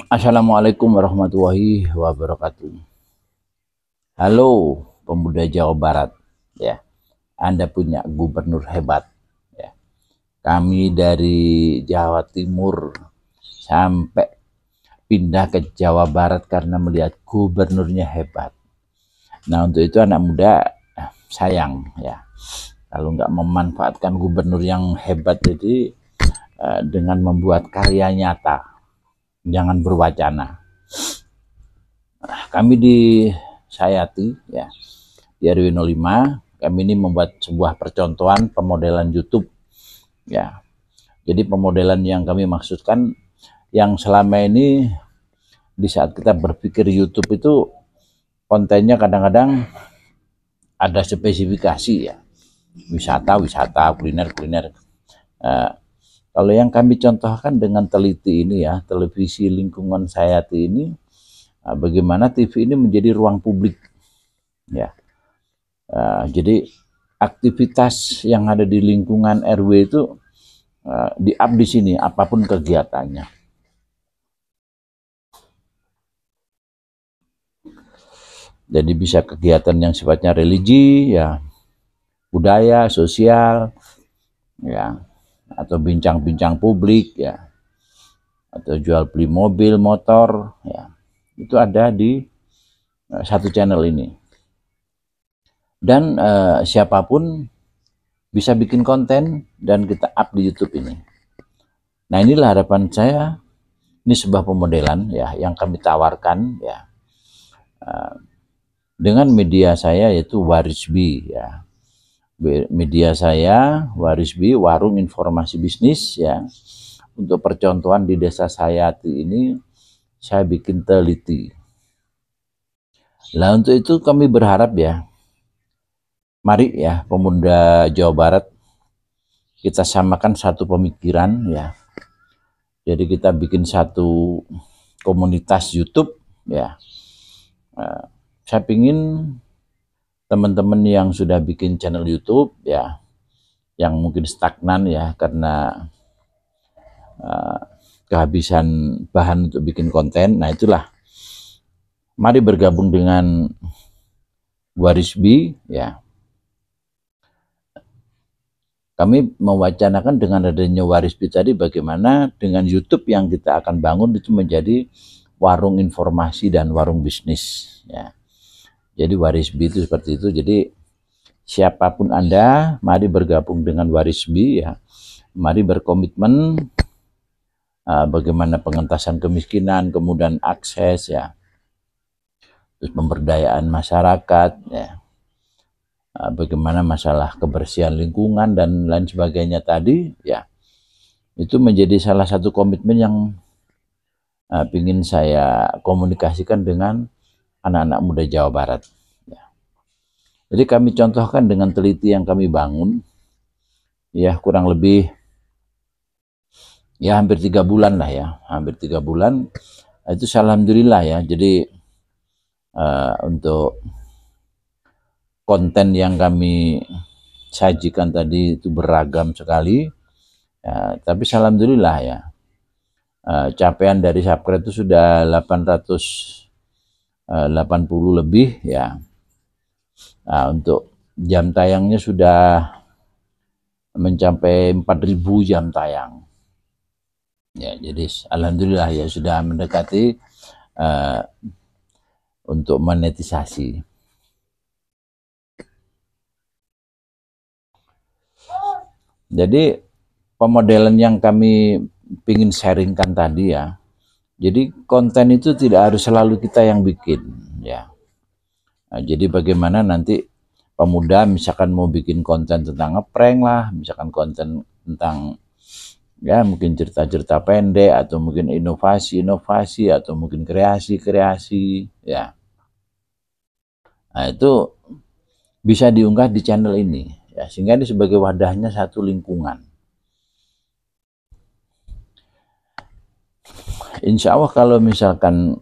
Assalamualaikum warahmatullahi wabarakatuh. Halo pemuda Jawa Barat, ya. Anda punya gubernur hebat, ya. Kami dari Jawa Timur sampai pindah ke Jawa Barat karena melihat gubernurnya hebat. Nah, untuk itu anak muda sayang, ya, kalau nggak memanfaatkan gubernur yang hebat jadi dengan membuat karya nyata, jangan berwacana. Kami di Sayati, ya, di RW 05, kami ini membuat sebuah percontohan pemodelan YouTube, ya. Jadi pemodelan yang kami maksudkan yang selama ini di saat kita berpikir YouTube itu kontennya kadang-kadang ada spesifikasi, ya, wisata, kuliner. Kalau yang kami contohkan dengan teliti ini, ya, televisi lingkungan Sayati ini, bagaimana TV ini menjadi ruang publik, ya. Jadi aktivitas yang ada di lingkungan RW itu di-up di sini apapun kegiatannya. Jadi bisa kegiatan yang sifatnya religi, ya, budaya, sosial, ya, atau bincang-bincang publik, ya, atau jual beli mobil, motor, ya, itu ada di satu channel ini. Dan siapapun bisa bikin konten dan kita up di YouTube ini. Nah, inilah harapan saya. Ini sebuah pemodelan, ya, yang kami tawarkan, ya, dengan media saya yaitu Warisbi, ya. Media saya Warisbi, Warung Informasi Bisnis, ya. Untuk percontohan di Desa Sayati ini saya bikin teliti. Nah, untuk itu kami berharap, ya, mari, ya, pemuda Jawa Barat, kita samakan satu pemikiran, ya. Jadi kita bikin satu komunitas YouTube, ya. Saya pingin teman-teman yang sudah bikin channel YouTube, ya, yang mungkin stagnan, ya, karena kehabisan bahan untuk bikin konten. Nah, itulah, mari bergabung dengan Warisbi, ya. Kami mewacanakan dengan adanya Warisbi tadi bagaimana dengan YouTube yang kita akan bangun itu menjadi warung informasi dan warung bisnis, ya. Jadi Warisbi itu seperti itu. Jadi siapapun Anda, mari bergabung dengan Warisbi, ya. Mari berkomitmen bagaimana pengentasan kemiskinan, kemudian akses, ya, terus pemberdayaan masyarakat, ya, bagaimana masalah kebersihan lingkungan dan lain sebagainya tadi, ya. Itu menjadi salah satu komitmen yang ingin saya komunikasikan dengan anak-anak muda Jawa Barat, ya. Jadi kami contohkan dengan teliti yang kami bangun, ya, kurang lebih, ya, hampir 3 bulan lah, ya, hampir 3 bulan. Itu alhamdulillah, ya. Jadi untuk konten yang kami sajikan tadi itu beragam sekali, ya, tapi alhamdulillah, ya, capaian dari subscribe itu sudah 880 lebih, ya. Nah, untuk jam tayangnya sudah mencapai 4.000 jam tayang, ya. Jadi alhamdulillah, ya, sudah mendekati untuk monetisasi. Jadi pemodelan yang kami ingin sharingkan tadi, ya, jadi konten itu tidak harus selalu kita yang bikin, ya. Nah, jadi bagaimana nanti pemuda misalkan mau bikin konten tentang ngeprank lah, misalkan konten tentang, ya, mungkin cerita-cerita pendek, atau mungkin inovasi atau mungkin kreasi, ya. Nah, itu bisa diunggah di channel ini, ya, sehingga ini sebagai wadahnya satu lingkungan. Insya Allah kalau misalkan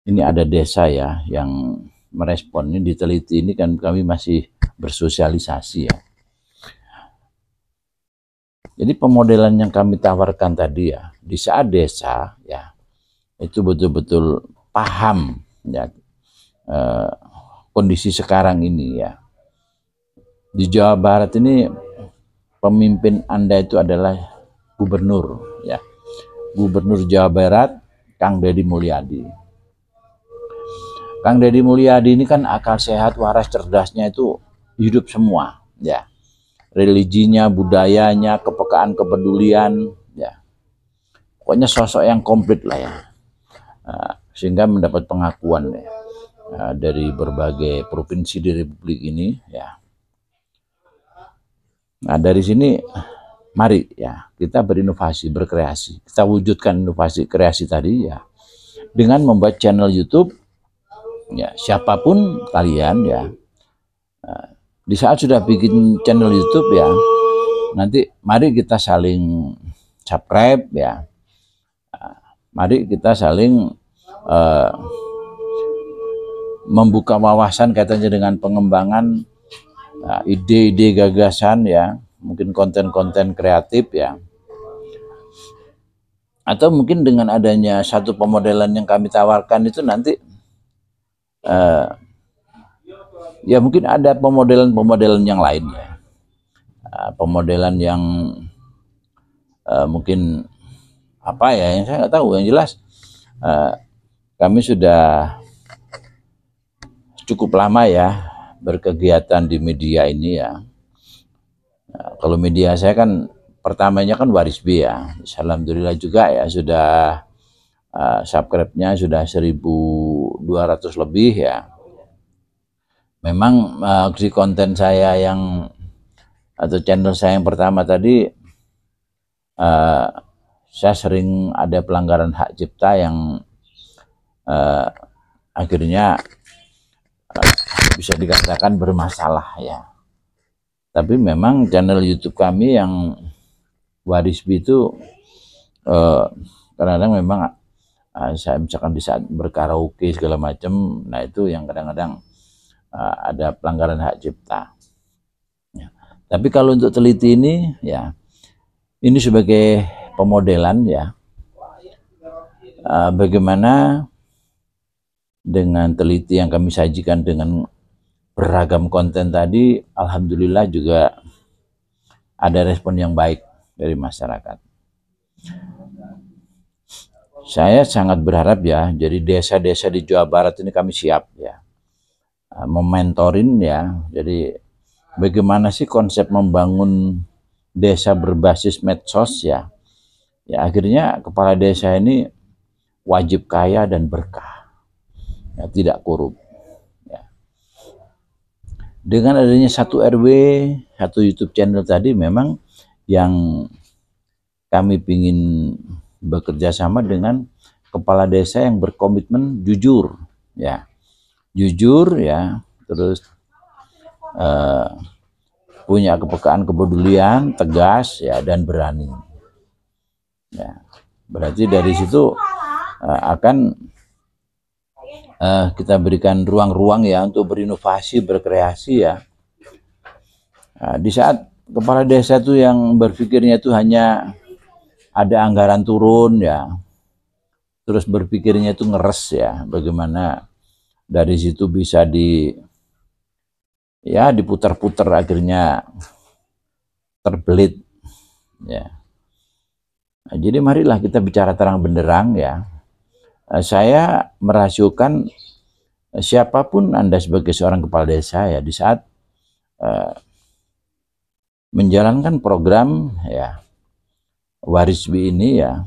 ini ada desa, ya, yang merespon ini, diteliti ini kan kami masih bersosialisasi, ya. Jadi pemodelan yang kami tawarkan tadi, ya, di saat desa, ya, itu betul-betul paham ya kondisi sekarang ini ya. Di Jawa Barat ini pemimpin Anda itu adalah gubernur ya. Gubernur Jawa Barat Kang Deddy Mulyadi. Kang Deddy Mulyadi ini kan akal sehat, waras, cerdasnya itu hidup semua ya. Religinya, budayanya, kepekaan, kepedulian ya. Pokoknya sosok yang komplit lah ya. Sehingga mendapat pengakuan ya, dari berbagai provinsi di Republik ini ya. Nah, dari sini mari ya kita berinovasi, berkreasi. Kita wujudkan inovasi kreasi tadi ya dengan membuat channel YouTube ya, siapapun kalian ya. Di saat sudah bikin channel YouTube ya, nanti mari kita saling subscribe ya. Mari kita saling membuka wawasan kaitannya dengan pengembangan ide-ide gagasan ya, mungkin konten-konten kreatif ya. Atau mungkin dengan adanya satu pemodelan yang kami tawarkan itu nanti ya mungkin ada pemodelan-pemodelan yang lain ya. Pemodelan yang mungkin apa ya, yang saya nggak tahu. Yang jelas kami sudah cukup lama ya berkegiatan di media ini ya. Kalau media saya kan pertamanya kan Waris B ya. Alhamdulillah juga ya sudah subscribe-nya sudah 1.200 lebih ya. Memang di konten saya yang atau channel saya yang pertama tadi saya sering ada pelanggaran hak cipta yang akhirnya bisa dikatakan bermasalah ya. Tapi memang channel YouTube kami yang Waris B itu kadang-kadang memang saya misalkan di saat berkaraoke segala macam, nah itu yang kadang-kadang ada pelanggaran hak cipta. Ya. Tapi kalau untuk teliti ini ya, ini sebagai pemodelan ya, bagaimana dengan teliti yang kami sajikan dengan beragam konten tadi, alhamdulillah juga ada respon yang baik dari masyarakat. Saya sangat berharap ya, jadi desa-desa di Jawa Barat ini kami siap ya, mementorin ya. Jadi bagaimana sih konsep membangun desa berbasis medsos ya. Ya akhirnya kepala desa ini wajib kaya dan berkah, ya, tidak korup. Ya. Dengan adanya satu RW, satu YouTube channel tadi, memang yang kami ingin bekerja sama dengan kepala desa yang berkomitmen jujur ya, jujur ya, terus punya kepekaan, kepedulian, tegas ya, dan berani ya. Berarti dari situ akan kita berikan ruang-ruang ya untuk berinovasi, berkreasi ya. Di saat kepala desa itu yang berpikirnya itu hanya ada anggaran turun ya, terus berpikirnya itu ngeres ya, bagaimana dari situ bisa diputar-putar akhirnya terbelit ya. Nah, jadi marilah kita bicara terang benderang ya. Saya merasiokan siapapun Anda sebagai seorang kepala desa ya, di saat menjalankan program ya Waris B ini ya,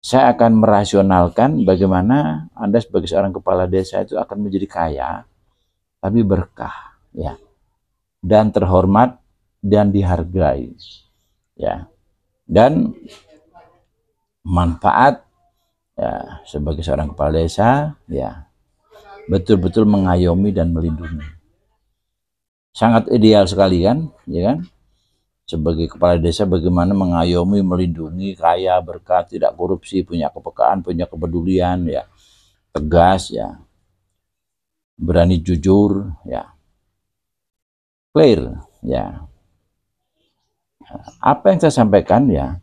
saya akan merasionalkan bagaimana Anda sebagai seorang kepala desa itu akan menjadi kaya, tapi berkah ya, dan terhormat dan dihargai ya, dan manfaat ya sebagai seorang kepala desa ya betul-betul mengayomi dan melindungi. Sangat ideal sekali kan, ya kan? Sebagai kepala desa bagaimana mengayomi, melindungi, kaya, berkah, tidak korupsi, punya kepekaan, punya kepedulian ya, tegas ya, berani jujur ya, clear ya. Apa yang saya sampaikan ya,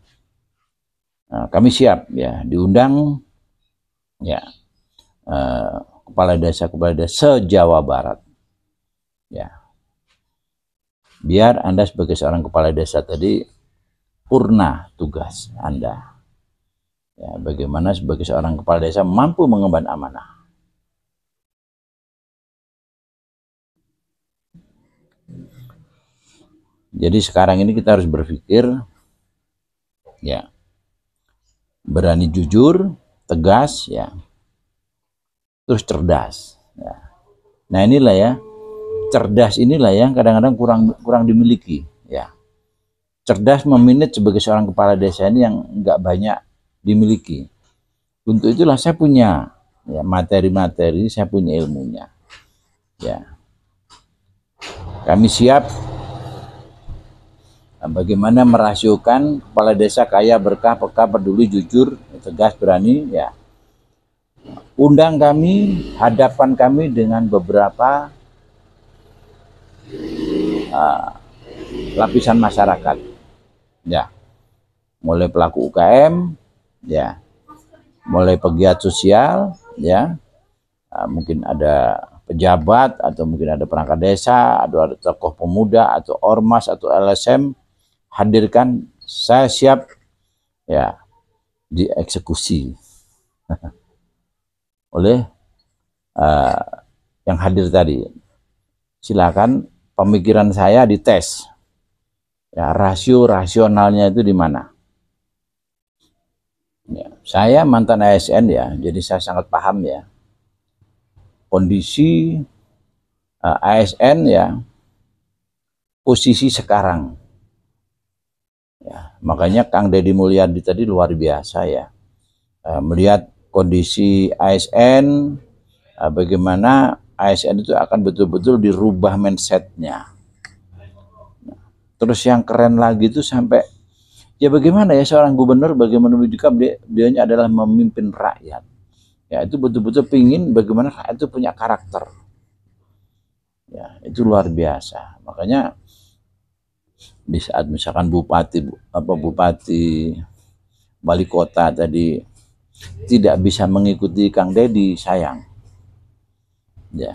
Nah, kami siap ya diundang ya kepala desa se-Jawa Barat ya, biar Anda sebagai seorang kepala desa tadi purna tugas Anda ya, bagaimana sebagai seorang kepala desa mampu mengemban amanah. Jadi sekarang ini kita harus berpikir ya, berani jujur, tegas ya, terus cerdas ya. Nah inilah ya, cerdas inilah yang kadang-kadang kurang dimiliki ya. Cerdas memanage sebagai seorang kepala desa ini yang nggak banyak dimiliki. Untuk itulah saya punya ya materi-materi, saya punya ilmunya ya. Kami siap bagaimana merasiokan kepala desa kaya, berkah, peka, peduli, jujur, tegas, berani ya. Undang kami, hadapan kami dengan beberapa lapisan masyarakat ya, mulai pelaku UKM ya, mulai pegiat sosial ya, mungkin ada pejabat atau mungkin ada perangkat desa, ada tokoh pemuda atau ormas atau LSM, hadirkan, saya siap ya dieksekusi oleh yang hadir tadi. Silakan pemikiran saya dites ya, rasionalnya itu di mana ya. Saya mantan ASN ya, jadi saya sangat paham ya kondisi ASN ya, posisi sekarang ya. Makanya Kang Deddy Mulyadi tadi luar biasa ya, melihat kondisi ASN, bagaimana ASN itu akan betul-betul dirubah mindsetnya. Terus yang keren lagi itu sampai ya bagaimana ya seorang gubernur, bagaimana menunjukkan dia adalah memimpin rakyat ya, itu betul-betul pingin bagaimana rakyat itu punya karakter ya, itu luar biasa. Makanya di saat misalkan bupati wali kota tadi tidak bisa mengikuti Kang Deddy, sayang ya,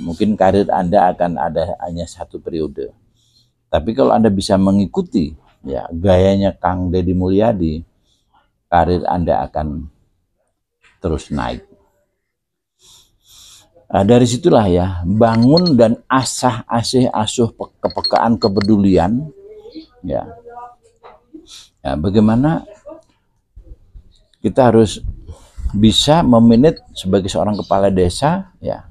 mungkin karir Anda akan ada hanya 1 periode. Tapi kalau Anda bisa mengikuti ya gayanya Kang Deddy Mulyadi, karir Anda akan terus naik. Nah, dari situlah ya, bangun dan asuh kepekaan, kepedulian ya. Ya, bagaimana kita harus bisa memanage sebagai seorang kepala desa ya.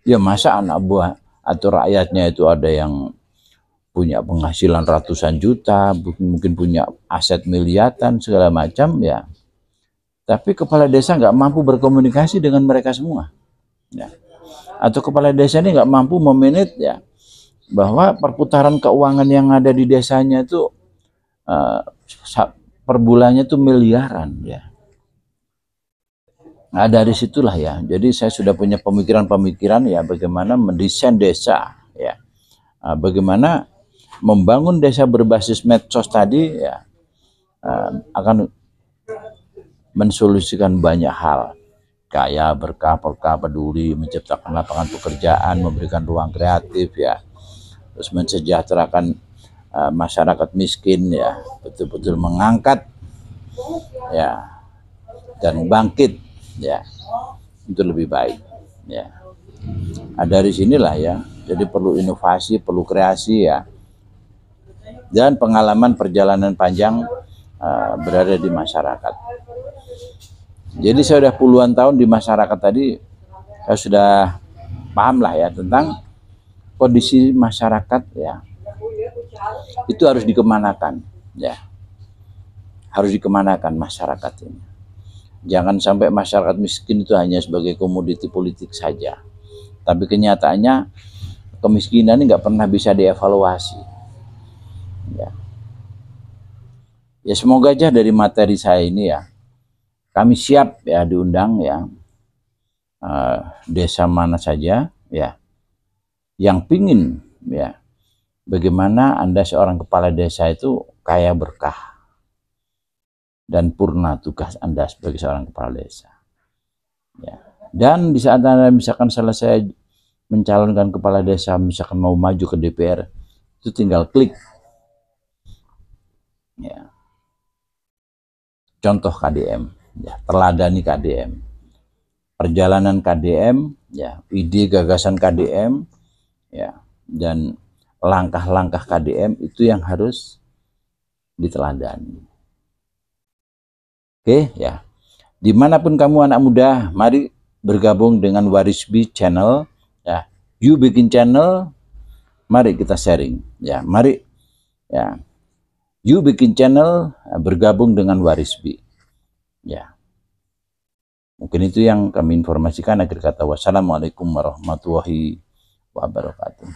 Ya masa anak buah atau rakyatnya itu ada yang punya penghasilan ratusan juta, mungkin punya aset miliaran segala macam ya, tapi kepala desa nggak mampu berkomunikasi dengan mereka semua ya. Atau kepala desa ini nggak mampu memanage ya, bahwa perputaran keuangan yang ada di desanya itu per bulannya itu miliaran ya. Nah dari situlah ya, jadi saya sudah punya pemikiran-pemikiran ya, bagaimana mendesain desa ya, bagaimana membangun desa berbasis medsos tadi ya, akan mensolusikan banyak hal, kaya, berkah, peka, peduli, menciptakan lapangan pekerjaan, memberikan ruang kreatif ya, terus mensejahterakan masyarakat miskin ya, betul-betul mengangkat ya dan bangkit ya, itu lebih baik ya. Nah, dari sinilah ya, jadi perlu inovasi, perlu kreasi ya, dan pengalaman perjalanan panjang berada di masyarakat. Jadi saya sudah puluhan tahun di masyarakat tadi, saya sudah paham lah ya tentang kondisi masyarakat ya, itu harus dikemanakan ya, harus dikemanakan masyarakat ini. Jangan sampai masyarakat miskin itu hanya sebagai komoditi politik saja, tapi kenyataannya kemiskinan ini nggak pernah bisa dievaluasi ya. Ya semoga aja dari materi saya ini ya, kami siap ya diundang ya, desa mana saja ya yang pingin ya, bagaimana Anda seorang kepala desa itu kaya berkah dan purna tugas Anda sebagai seorang kepala desa. Ya. Dan di saat Anda misalkan selesai mencalonkan kepala desa, misalkan mau maju ke DPR, itu tinggal klik. Ya. Contoh KDM, ya, teladani KDM. Perjalanan KDM, ya, ide gagasan KDM, ya, dan langkah-langkah KDM itu yang harus diteladani. Oke, ya. Dimanapun kamu anak muda, mari bergabung dengan Warisbi Channel, ya. You bikin channel, mari kita sharing, ya. Mari, ya. You bikin channel, bergabung dengan Warisbi, ya. Mungkin itu yang kami informasikan. Akhir kata, wassalamualaikum warahmatullahi wabarakatuh.